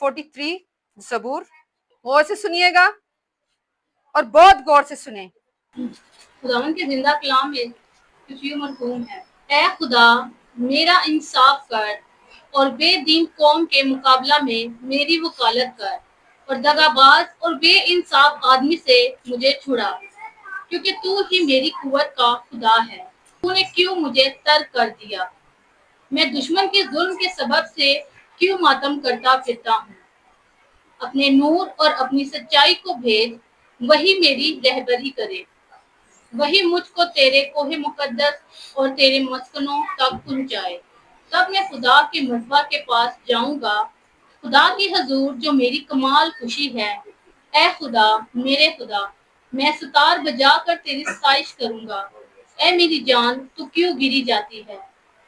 43 ज़बूर, गौर से सुनिएगा और बहुत गौर से सुने। खुदावन के जिंदा कलाम में कुछ यूं मरहूम है। ऐ खुदा मेरा इंसाफ कर और बेदीन कौम के मुकाबला में मेरी वकालत कर और दगाबाज और बेइंसाफ आदमी से मुझे छुड़ा, क्योंकि तू ही मेरी कुव्वत का खुदा है। तूने क्यों मुझे तर्क कर दिया? मैं दुश्मन के जुल्म के सबब से क्यों मातम करता फिरता हूँ? अपने नूर और अपनी सच्चाई को भेज, वही मेरी रहबरी करे। वही मुझको तेरे कोहे मुकद्दस और तेरे मस्कनों तक पहुंचाए। तब मैं खुदा के मरतबा के पास जाऊंगा, खुदा की हजूर जो मेरी कमाल खुशी है। ऐ खुदा मेरे खुदा, मैं सितार बजा कर तेरी सताइश करूंगा। ऐ मेरी जान, तू क्यों गिरी जाती है?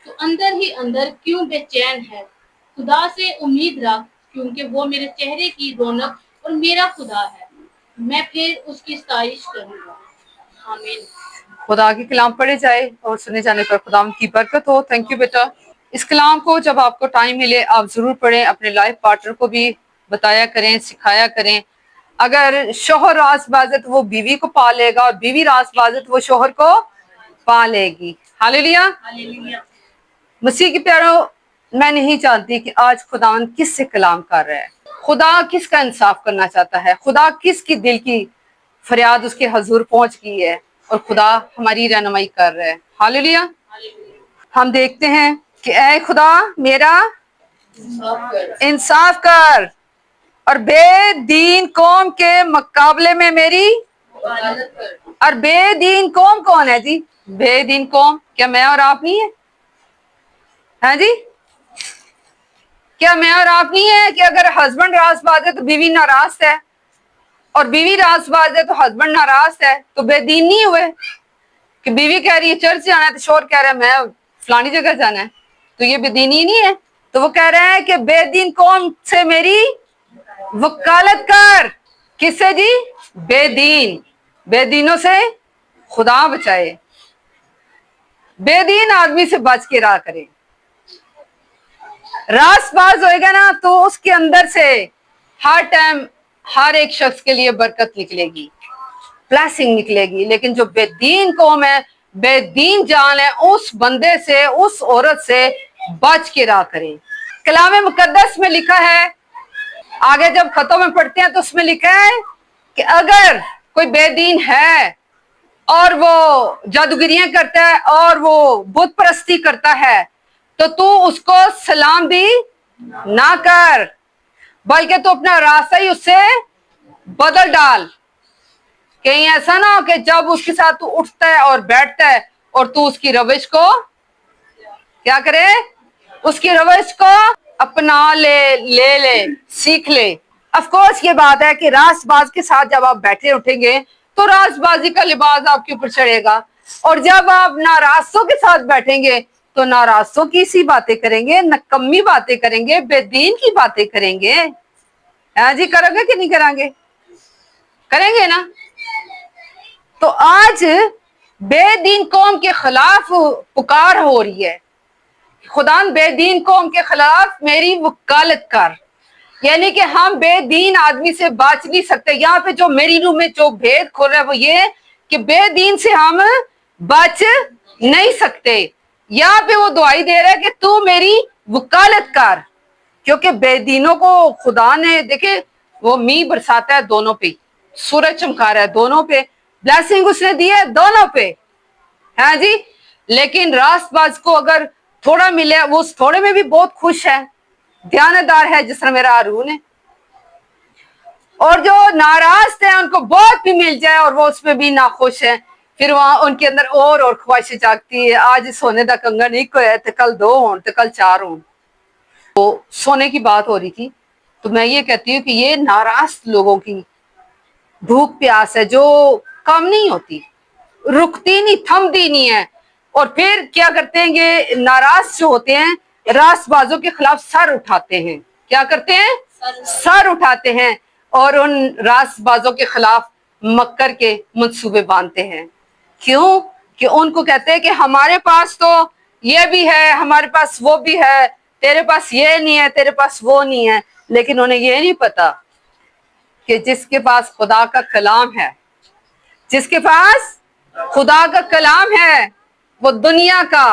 तू अंदर ही अंदर क्यों बेचैन है? खुदा से उम्मीद रख, क्योंकि वो मेरे चेहरे की रौनक और मेरा खुदा है। मैं फिर उसकी सताइश करूंगा। आमीन। खुदा की कलाम पढ़े जाए और सुने जाने पर खुदा की बरकत हो। थैंक यू बेटा। इस कलाम को जब आपको टाइम मिले आप जरूर पढ़ें, अपने लाइफ पार्टनर को भी बताया करें, सिखाया करें। अगर शोहर रासबाज है तो वो बीवी को पा लेगा, और बीवी रासबाज है तो वो शोहर को पा लेगी। हालेलुया। मसीह के प्यारों, मैं नहीं जानती कि आज खुदावन किस से कलाम कर रहा है, खुदा किसका इंसाफ करना चाहता है, खुदा किसकी दिल की फरियाद उसके हजूर पहुंच गई है और खुदा हमारी रहनुमाई कर रहा है। हालेलुया। हम देखते हैं कि ऐ खुदा मेरा इंसाफ कर और बेदीन कौम के मुकाबले में मेरी। और बेदीन कौम कौन है जी? बेदीन कौम क्या मैं और आप नहीं है? हाँ जी, क्या मैं और आप नहीं है कि अगर हस्बैंड रासबाज है तो बीवी नाराज है, और बीवी रासबाज है तो हस्बैंड नाराज है, तो बेदीन नहीं हुए? कि बीवी कह रही है चर्च जाना है तो शोहर कह रहा है मैं फलानी जगह जाना है, तो ये बेदीनी नहीं है? तो वो कह रहे हैं कि बेदीन कौम से मेरी वकालत कर। किससे जी? बेदीन। बेदीनों से खुदा बचाए, बेदीन आदमी से बच के रहा करे। रासबाज होएगा ना तो उसके अंदर से हर टाइम हर एक शख्स के लिए बरकत निकलेगी, ब्लेसिंग निकलेगी। लेकिन जो बेदीन कौम है, बेदीन जान है, उस बंदे से, उस औरत से बच के रहा करे। कलाम मुकद्दस में लिखा है, आगे जब खतों में पढ़ते हैं तो उसमें लिखा है कि अगर कोई बेदीन है और वो जादूगरियां करता है और वो बुत परस्ती करता है, तो तू उसको सलाम भी ना कर, बल्कि तू अपना रास्ता ही उससे बदल डाल। कहीं ऐसा ना हो कि जब उसके साथ तू उठता है और बैठता है और तू उसकी रविश को क्या करे, उसकी रविश को अपना ले सीख ले। ऑफ कोर्स ये बात है कि रासबाज के साथ जब आप बैठे उठेंगे तो रासबाजी का लिबास आपके ऊपर चढ़ेगा, और जब आप नाराजों के साथ बैठेंगे तो नाराजों की सी बातें करेंगे, नकम्मी बातें करेंगे, बेदीन की बातें करेंगे। हाँ जी, करोगे कि नहीं करांगे? करेंगे ना। तो आज बेदीन कौम के खिलाफ पुकार हो रही है, खुदा बेदीन कौम के खिलाफ मेरी वकालत कर। यानी कि हम बेदीन आदमी से बच नहीं सकते। यहाँ पे जो मेरी रूह में जो भेद खोल रहा है वो ये कि बेदीन से हम बच नहीं सकते। यहाँ पे वो दुआई दे रहा है कि तू मेरी वकालत कर, क्योंकि बेदीनों को खुदा ने देखे वो मींह बरसाता है दोनों पे, सूरज चमका रहा है दोनों पे, ब्लेसिंग उसने दी है दोनों पे। हाँ जी, लेकिन रासबाज को अगर थोड़ा मिले वो उस थोड़े में भी बहुत खुश है, ध्यानदार है, जिस तरह मेरा हारून है। और जो नाराज थे उनको बहुत भी मिल जाए और वो उसमें भी नाखुश है, फिर वहां उनके अंदर और ख्वाहिशें जागती है। आज सोने का कंगन एक है तो कल दो हो तो कल चार हो। तो सोने की बात हो रही थी, तो मैं ये कहती हूँ कि ये नाराज लोगों की भूख प्यास है जो कम नहीं होती, रुकती नहीं, थमती नहीं है। और फिर क्या करते हैं, ये नाराज जो होते हैं रासबाजों के खिलाफ सर उठाते हैं। क्या करते हैं? सर उठाते हैं और उन रासबाजों के खिलाफ मक्कर के मंसूबे बांधते हैं। क्यों? कि उनको कहते हैं कि हमारे पास तो ये भी है, हमारे पास वो भी है, तेरे पास ये नहीं है, तेरे पास वो नहीं है। لیکن انہیں یہ نہیں پتا کہ جس کے پاس خدا کا کلام ہے، جس کے پاس خدا کا کلام ہے، وہ دنیا کا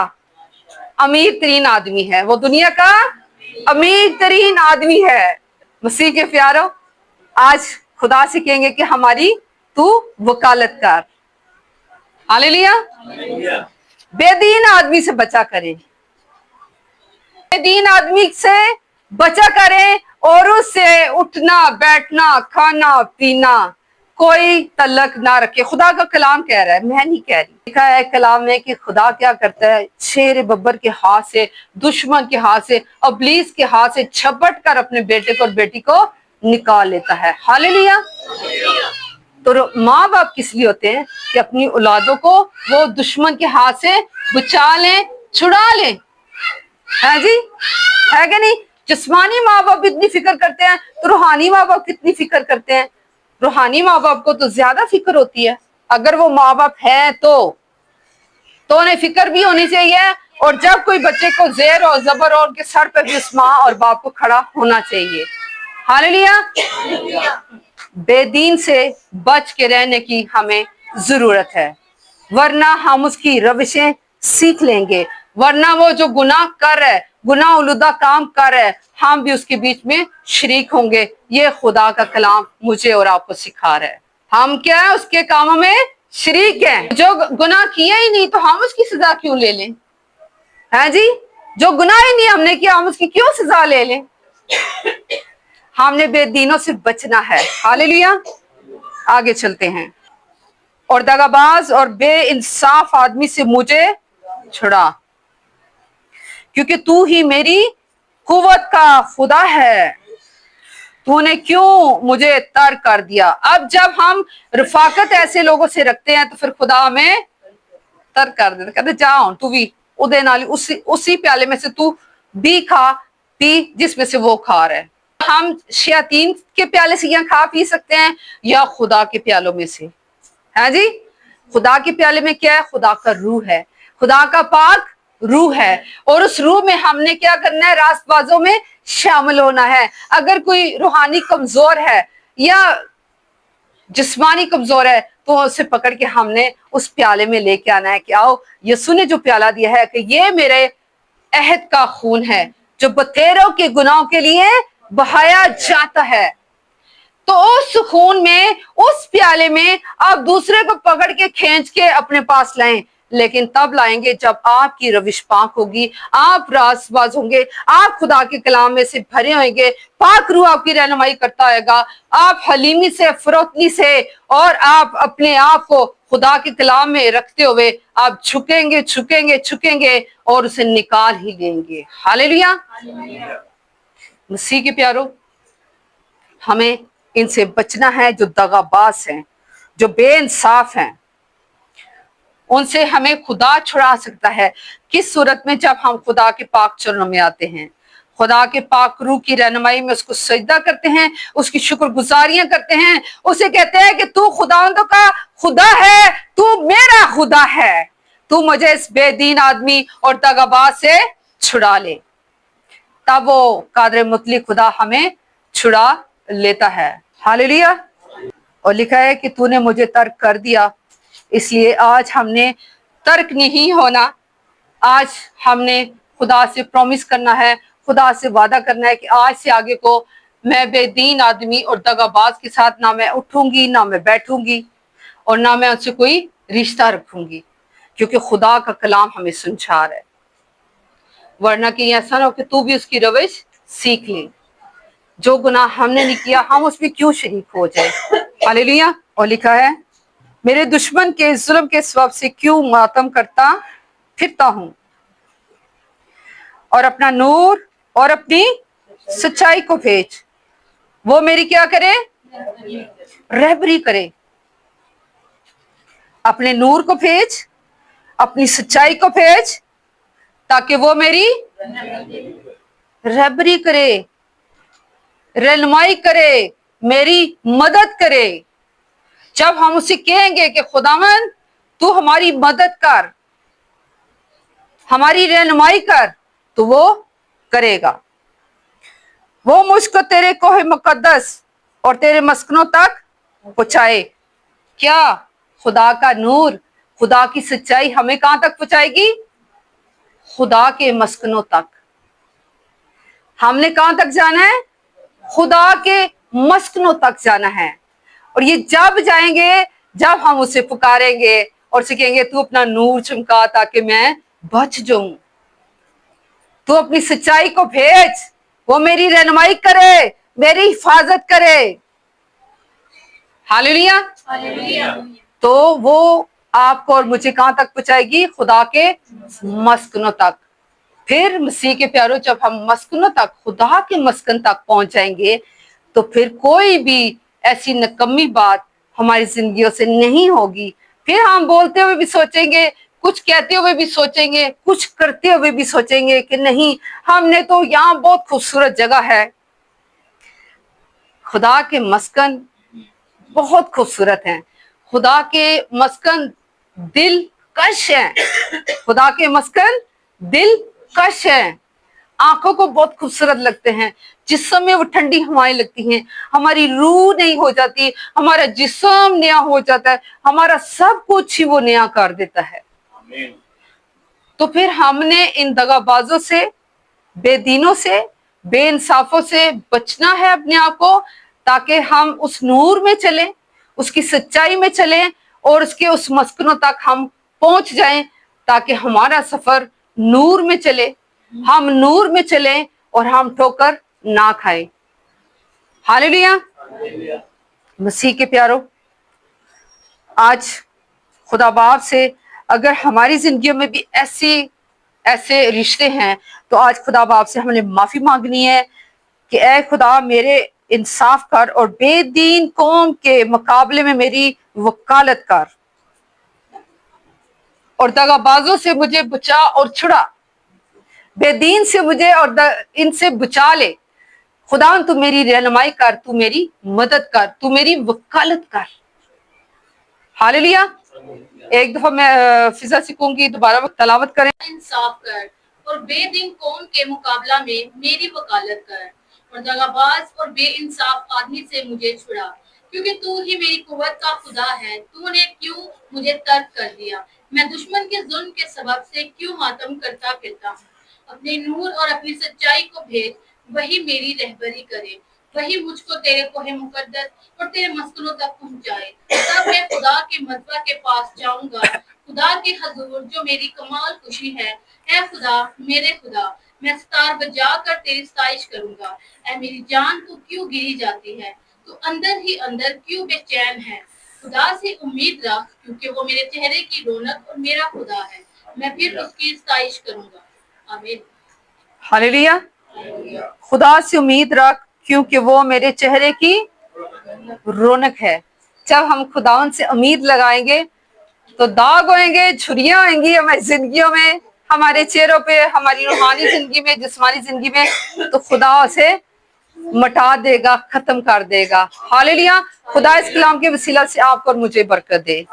امیر ترین آدمی ہے، وہ دنیا کا امیر ترین آدمی ہے۔ مسیح کے پیارو، آج خدا سے کہیں گے کہ ہماری تو وکالت کر، ہاللیلویہ، بے دین آدمی سے بچا کریں، بے دین آدمی سے بچا کریں، اور اس سے اٹھنا بیٹھنا کھانا پینا کوئی تعلق نہ رکھے۔ خدا کا کلام کہہ رہا ہے، میں نہیں کہہ رہی، لکھا ہے کلام میں کہ خدا کیا کرتا ہے، شیر ببر کے ہاتھ سے، دشمن کے ہاتھ سے، ابلیس کے ہاتھ سے چھپٹ کر اپنے بیٹے کو اور بیٹی کو نکال لیتا ہے۔ ہاللیلویہ۔ تو ماں باپ کس لیے ہوتے ہیں؟ کہ اپنی اولادوں کو وہ دشمن کے ہاتھ سے بچا لیں، چھڑا لیں، ہے جی، ہے کہ نہیں؟ جسمانی ماں باپ اتنی فکر کرتے ہیں تو روحانی ماں باپ کتنی فکر کرتے ہیں؟ روحانی ماں باپ کو تو زیادہ فکر ہوتی ہے، اگر وہ ماں باپ ہیں تو انہیں فکر بھی ہونی چاہیے، اور جب کوئی بچے کو زیر اور زبر اور ان کے سر پہ بھی اس ماں اور باپ کو کھڑا ہونا چاہیے۔ ہاللیلویہ۔ بے دین سے بچ کے رہنے کی ہمیں ضرورت ہے، ورنہ ہم اس کی روشیں سیکھ لیں گے، ورنہ وہ جو گناہ کر رہا ہے، گناہ آلودہ کام کر رہا ہے، ہم بھی اس کے بیچ میں شریک ہوں گے۔ یہ خدا کا کلام مجھے اور آپ کو سکھا رہا ہے، ہم کیا ہے، اس کے کاموں میں شریک ہیں۔ جو گناہ کیا ہی نہیں تو ہم اس کی سزا کیوں لے لیں؟ ہے جی، جو گناہ ہی نہیں ہم نے کیا، ہم اس کی کیوں سزا لے لیں؟ ہم نے بے دینوں سے بچنا ہے۔ ہاللیلویہ۔ آگے چلتے ہیں۔ اور دغاباز اور بے انصاف آدمی سے مجھے چھڑا، کیونکہ تو ہی میری قوت کا خدا ہے، تو نے کیوں مجھے ترک کر دیا؟ اب جب ہم رفاقت ایسے لوگوں سے رکھتے ہیں تو پھر خدا ہمیں ترک کر دیتا، کہتے جاؤ تو بھی ادے نالی اسی پیالے میں سے تو بھی کھا پی جس میں سے وہ کھا رہا ہے۔ ہم شیاطین کے پیالے سے یہاں کھا پی سکتے ہیں یا خدا کے پیالوں میں سے؟ ہے جی، خدا کے پیالے میں کیا ہے؟ خدا کا روح ہے، خدا کا پاک روح ہے، اور اس روح میں ہم نے کیا کرنا ہے؟ راست بازوں میں شامل ہونا ہے۔ اگر کوئی روحانی کمزور ہے یا جسمانی کمزور ہے تو اسے پکڑ کے ہم نے اس پیالے میں لے کے آنا ہے کہ آؤ، یسوع نے جو پیالہ دیا ہے کہ یہ میرے عہد کا خون ہے جو بتیروں کے گناہوں کے لیے بہایا جاتا ہے۔ تو اس خون میں، اس پیالے میں آپ دوسرے کو پکڑ کے کھینچ کے اپنے پاس لائیں، لیکن تب لائیں گے جب آپ کی روش پاک ہوگی، آپ راست باز ہوں گے، آپ خدا کے کلام میں سے بھرے ہوئیں گے، پاک روح آپ کی رہنمائی کرتا ہے گا، آپ حلیمی سے، فروتنی سے، اور آپ اپنے آپ کو خدا کے کلام میں رکھتے ہوئے آپ جھکیں گے جھکیں گے جھکیں گے اور اسے نکال ہی لیں گے۔ ہاللیلویہ۔ مسیح کے پیارو، ہمیں ان سے بچنا ہے جو دغاباز ہیں، جو بے انصاف ہیں، ان سے ہمیں خدا چھڑا سکتا ہے۔ کس صورت میں؟ جب ہم خدا کے پاک چرنوں میں آتے ہیں، خدا کے پاک روح کی رہنمائی میں اس کو سجدہ کرتے ہیں، اس کی شکر گزاریاں کرتے ہیں، اسے کہتے ہیں کہ تو خداوندوں کا خدا ہے، تو میرا خدا ہے، تو مجھے اس بے دین آدمی اور دغاباز سے چھڑا لے۔ تب وہ قادر مطلق خدا ہمیں چھڑا لیتا ہے۔ ہاللیلویہ۔ اور لکھا ہے کہ تو نے مجھے ترک کر دیا، اس لیے آج ہم نے ترک نہیں ہونا، آج ہم نے خدا سے پرومس کرنا ہے، خدا سے وعدہ کرنا ہے کہ آج سے آگے کو میں بے دین آدمی اور دغاباز کے ساتھ نہ میں اٹھوں گی، نہ میں بیٹھوں گی، اور نہ میں ان سے کوئی رشتہ رکھوں گی، کیونکہ خدا کا کلام ہمیں سمجھا رہا ہے۔ ورنہ کہ ایسا نہ ہو کہ تو بھی اس کی روش سیکھ لے، جو گناہ ہم نے نہیں کیا ہم اس میں کیوں شریک ہو جائے۔ ہاللیلویہ۔ اور لکھا ہے میرے دشمن کے ظلم کے سبب سے کیوں ماتم کرتا پھرتا ہوں، اور اپنا نور اور اپنی سچائی کو بھیج، وہ میری کیا کرے؟ رہبری کرے۔ اپنے نور کو بھیج، اپنی سچائی کو بھیج، تاکہ وہ میری رہبری کرے، رہنمائی کرے، میری مدد کرے۔ جب ہم اسے کہیں گے کہ خداوند تو ہماری مدد کر، ہماری رہنمائی کر، تو وہ کرے گا۔ वो मुझको तेरे कोहे मुकद्दस और तेरे मस्कनों तक पहुंचाए। क्या? खुदा का नूर, खुदा की सच्चाई हमें कहां तक पहुंचाएगी? खुदा के मस्कनों तक। हमने कहां तक जाना है? खुदा के मस्कनों तक जाना है। और ये जब जाएंगे जब हम उसे पुकारेंगे और सीखेंगे, तू अपना नूर चमका ताकि मैं बच जाऊं, तू अपनी सच्चाई को भेज, वो मेरी रहनुमाई करे, मेरी हिफाजत करे। हालेलुया। हालेलुया। तो वो आपको और मुझे कहां तक पहुंचाएगी? खुदा के मस्कनों तक। फिर मसीह के प्यारों, जब हम मस्कनों तक, खुदा के मस्कन तक पहुंच जाएंगे, तो फिर कोई भी ऐसी नकम्मी बात हमारी जिंदगियों से नहीं होगी। फिर हम बोलते हुए भी सोचेंगे, कुछ कहते हुए भी सोचेंगे, कुछ करते हुए भी सोचेंगे कि नहीं, हमने तो यहाँ बहुत खूबसूरत जगह है। खुदा के मस्कन बहुत खूबसूरत हैं। खुदा के मस्कन दिलकश हैं। खुदा के मस्कन दिलकश हैं। आंखों को बहुत खूबसूरत लगते हैं। जिस्म में वो ठंडी हवाएं लगती हैं, हमारी रूह नई हो जाती, हमारा जिस्म नया हो जाता है, हमारा सब कुछ ही वो नया कर देता है। तो फिर हमने इन दगाबाजों से, बेदीनों से, बेइंसाफों से बचना है अपने आप को, ताकि हम उस नूर में चलें, उसकी सच्चाई में चलें और उसके उस मस्कनों तक हम पहुंच जाएं, ताकि हमारा सफर नूर में चले, हम नूर में चलें और हम ठोकर ना खाएं। हालेलुया। मसीह के प्यारों, आज खुदा बाप से अगर हमारी जिंदगियों में भी ऐसे रिश्ते हैं, तो आज खुदा बाप से हमने माफी मांगनी है कि ऐ खुदा, मेरे इंसाफ कर और बेदीन कौम के मुकाबले में मेरी वकालत कर, और दगाबाजों से मुझे बचा और छुड़ा, बेदीन से मुझे और इनसे बचा ले। खुदा, तू मेरी रहनुमाई कर, तू मेरी मदद कर, तू मेरी वकालत कर। हालेलुया। एक दफा मैं फिजा सीखूंगी, दोबारा तलावत करें। इंसाफ कर और बेदीन कौम के मुकाबला में मेरी वकालत कर, और दगाबाज और बेइंसाफ आदमी से मुझे छुड़ा, क्योंकि तू ही मेरी कुव्वत का खुदा है। तूने क्यों मुझे तर्क कर दिया? मैं दुश्मन के जुल्म के सबब से क्यों मातम करता फिरता हूँ? अपने नूर और अपनी सच्चाई को भेज, वही मेरी रहबरी करे, वही मुझको तेरे कोहे मुकद्दस और तेरे मस्कनों तक पहुंचाए। तब मैं खुदा के मज़बा के पास जाऊंगा, खुदा के हजूर जो मेरी कमाल खुशी है। ऐ खुदा, मेरे खुदा, मैं सितार बजा कर तेरी सताइश करूंगा। ऐ मेरी जान, तू क्यों गिरी जाती है? तू अंदर ही अंदर क्यों बेचैन है? खुदा से उम्मीद रख, क्योंकि वो मेरे चेहरे की रौनक और मेरा खुदा है। मैं फिर उसकी सताइश करूंगा। आमीन। हालेलुया। खुदा से उम्मीद रख, क्योंकि वो मेरे चेहरे की रौनक है। जब हम खुदावन से उम्मीद लगाएंगे तो दाग होंगे, छुरियां होंगी हमारी जिंदगियों में, हमारे चेहरों पे, हमारी रूहानी जिंदगी में, जिस्मानी जिंदगी में, तो खुदा उसे मटा देगा, खत्म कर देगा। हालेलुया। खुदा इस कलाम के वसीला से आपको और मुझे बरकत दे।